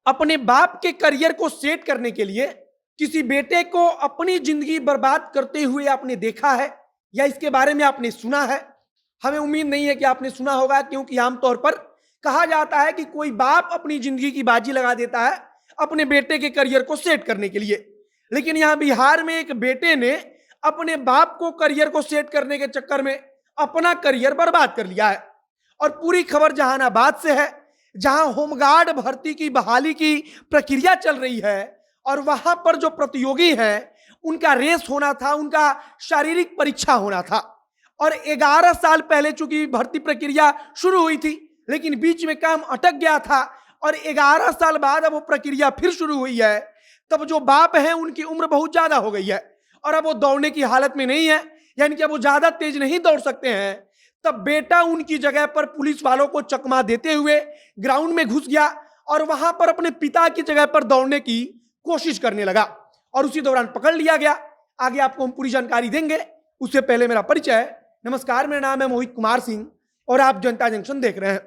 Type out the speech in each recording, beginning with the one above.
अपने बाप के करियर को सेट करने के लिए किसी बेटे को अपनी जिंदगी बर्बाद करते हुए आपने देखा है या इसके बारे में आपने सुना है? हमें उम्मीद नहीं है कि आपने सुना होगा, क्योंकि आमतौर पर कहा जाता है कि कोई बाप अपनी जिंदगी की बाजी लगा देता है अपने बेटे के करियर को सेट करने के लिए। लेकिन यहां बिहार में एक बेटे ने अपने बाप को करियर को सेट करने के चक्कर में अपना करियर बर्बाद कर लिया है। और पूरी खबर जहानाबाद से है, जहां होमगार्ड भर्ती की बहाली की प्रक्रिया चल रही है और वहां पर जो प्रतियोगी हैं उनका रेस होना था, उनका शारीरिक परीक्षा होना था। और 11 साल पहले चूंकि भर्ती प्रक्रिया शुरू हुई थी, लेकिन बीच में काम अटक गया था और 11 साल बाद अब वो प्रक्रिया फिर शुरू हुई है। तब जो बाप है उनकी उम्र बहुत ज्यादा हो गई है और अब वो दौड़ने की हालत में नहीं है, यानी कि अब वो ज्यादा तेज नहीं दौड़ सकते हैं। तब बेटा उनकी जगह पर पुलिस वालों को चकमा देते हुए ग्राउंड में घुस गया और वहां पर अपने पिता की जगह पर दौड़ने की कोशिश करने लगा और उसी दौरान पकड़ लिया गया। आगे आपको हम पूरी जानकारी देंगे, उससे पहले मेरा परिचय। नमस्कार, मेरा नाम है मोहित कुमार सिंह और आप जनता जंक्शन देख रहे हैं।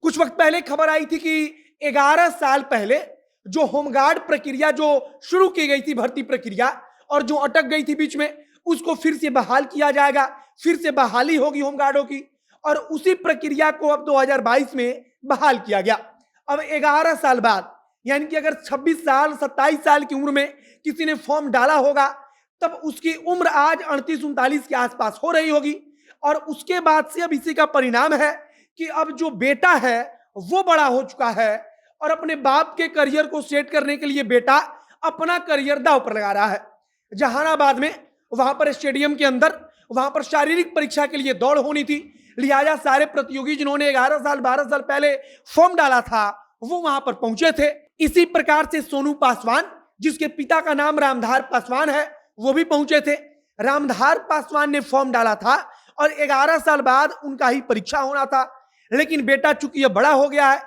कुछ वक्त पहले खबर आई थी कि 11 साल पहले जो होमगार्ड प्रक्रिया जो शुरू की गई थी, भर्ती प्रक्रिया, और जो अटक गई थी बीच में, उसको फिर से बहाल किया जाएगा, फिर से बहाली होगी होमगार्डों की। और उसी प्रक्रिया को अब 2022 में बहाल किया गया। अब 11 साल बाद, यानी कि अगर 26 साल 27 साल की उम्र में किसी ने फॉर्म डाला होगा, तब उसकी उम्र आज 38-39 के आसपास हो रही होगी। और उसके बाद से अब इसी का परिणाम है कि अब जो बेटा है वो बड़ा हो चुका है और अपने बाप के करियर को सेट करने के लिए बेटा अपना करियर दांव पर लगा रहा है। जहानाबाद में वहां पर स्टेडियम के अंदर वहां पर शारीरिक परीक्षा के लिए दौड़ होनी थी, लिहाजा सारे प्रतियोगी जिन्होंने 11 साल 12 साल पहले फॉर्म डाला था वो वहां पर पहुंचे थे। इसी प्रकार से सोनू पासवान, जिसके पिता का नाम रामधार पासवान है, वो भी पहुंचे थे। रामधार पासवान ने फॉर्म डाला था और 11 साल बाद उनका ही परीक्षा होना था। लेकिन बेटा चूंकि ये बड़ा हो गया है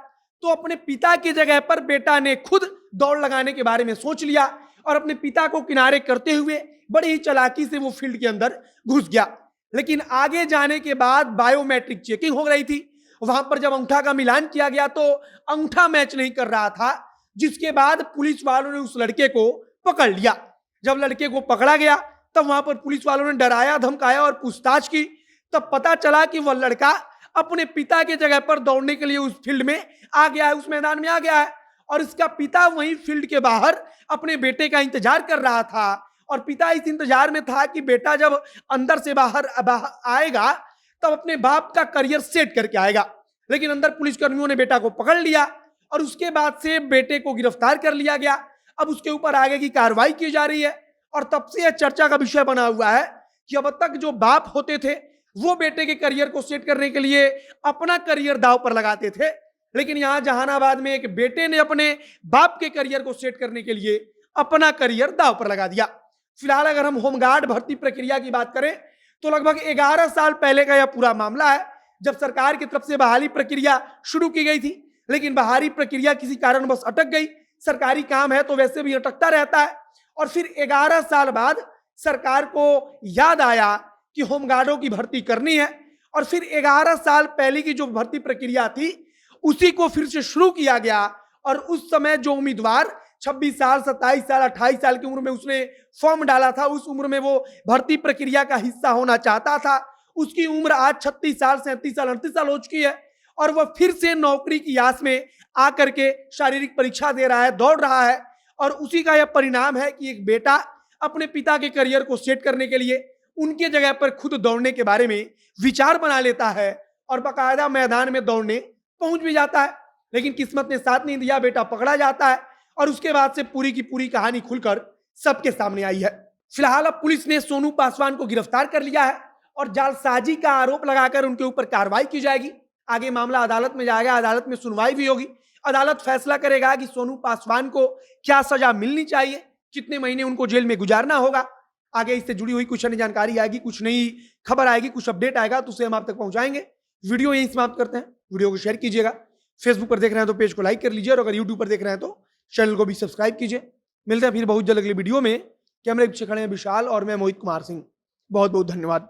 तो अपने पिता की जगह पर बेटा ने खुद दौड़ लगाने के बारे में सोच लिया और अपने पिता को किनारे करते हुए बड़ी ही चालाकी से वो फील्ड के अंदर घुस गया। लेकिन आगे जाने के बाद बायोमेट्रिक चेकिंग हो रही थी, वहां पर जब अंगूठा का मिलान किया गया तो अंगूठा मैच नहीं कर रहा था, जिसके बाद पुलिस वालों ने उस लड़के को पकड़ लिया। जब लड़के को पकड़ा गया तब वहां पर पुलिस वालों ने डराया, धमकाया और पूछताछ की। तब पता चला कि वह लड़का अपने पिता की जगह पर दौड़ने के लिए उस फील्ड में आ गया है, उस मैदान में आ गया है और इसका पिता वहीं फील्ड के बाहर अपने बेटे का इंतजार कर रहा था। और पिता इस इंतजार में था कि बेटा जब अंदर से बाहर आएगा तब अपने बाप का करियर सेट करके आएगा। लेकिन अंदर पुलिसकर्मियों ने बेटा को पकड़ लिया और उसके बाद से बेटे को गिरफ्तार कर लिया गया। अब उसके ऊपर आगे की कार्रवाई की जा रही है और तब से यह चर्चा का विषय बना हुआ है कि अब तक जो बाप होते थे वो बेटे के करियर को सेट करने के लिए अपना करियर दांव पर लगाते थे, लेकिन यहां जहानाबाद में एक बेटे ने अपने बाप के करियर को सेट करने के लिए अपना करियर दांव पर लगा दिया। फिलहाल अगर हम होमगार्ड भर्ती प्रक्रिया की बात करें तो लगभग 11 साल पहले का यह पूरा मामला है, जब सरकार की तरफ से बहाली प्रक्रिया शुरू की गई थी। लेकिन बहाली प्रक्रिया किसी कारणवश अटक गई। सरकारी काम है तो वैसे भी अटकता रहता है। और फिर 11 साल बाद सरकार को याद आया कि होमगार्डों की भर्ती करनी है और फिर 11 साल पहले की जो भर्ती प्रक्रिया थी उसी को फिर से शुरू किया गया। और उस समय जो उम्मीदवार 26 साल 27 साल 28 साल की उम्र में उसने फॉर्म डाला था, उस उम्र में वो भर्ती प्रक्रिया का हिस्सा होना चाहता था, उसकी उम्र आज 36 साल 37 साल 38 साल हो चुकी है और वह फिर से नौकरी की आस में आकर के शारीरिक परीक्षा दे रहा है, दौड़ रहा है। और उसी का यह परिणाम है कि एक बेटा अपने पिता के करियर को सेट करने के लिए उनके जगह पर खुद दौड़ने के बारे में विचार बना लेता है और बाकायदा मैदान में दौड़ने पहुंच भी जाता है। लेकिन किस्मत ने साथ नहीं दिया, बेटा पकड़ा जाता है और उसके बाद से पूरी की पूरी कहानी खुलकर सबके सामने आई है। फिलहाल अब पुलिस ने सोनू पासवान को गिरफ्तार कर लिया है और जालसाजी का आरोप लगाकर उनके ऊपर कार्रवाई की जाएगी। आगे मामला अदालत में जाएगा, अदालत में सुनवाई भी होगी। अदालत फैसला करेगा कि सोनू पासवान को क्या सजा मिलनी चाहिए, कितने महीने उनको जेल में गुजारना होगा। आगे इससे जुड़ी हुई कुछ अन्य जानकारी आएगी, कुछ नई खबर आएगी, कुछ अपडेट आएगा तो उसे हम आप तक पहुंचाएंगे। वीडियो यहीं समाप्त करते हैं। वीडियो को शेयर कीजिएगा, फेसबुक पर देख रहे हैं तो पेज को लाइक कर लीजिए और अगर यूट्यूब पर देख रहे हैं तो चैनल को भी सब्सक्राइब कीजिए। मिलते हैं फिर बहुत जल्द अगली वीडियो में। कैमरे पीछे खड़े हैं विशाल और मैं मोहित कुमार सिंह। बहुत बहुत धन्यवाद।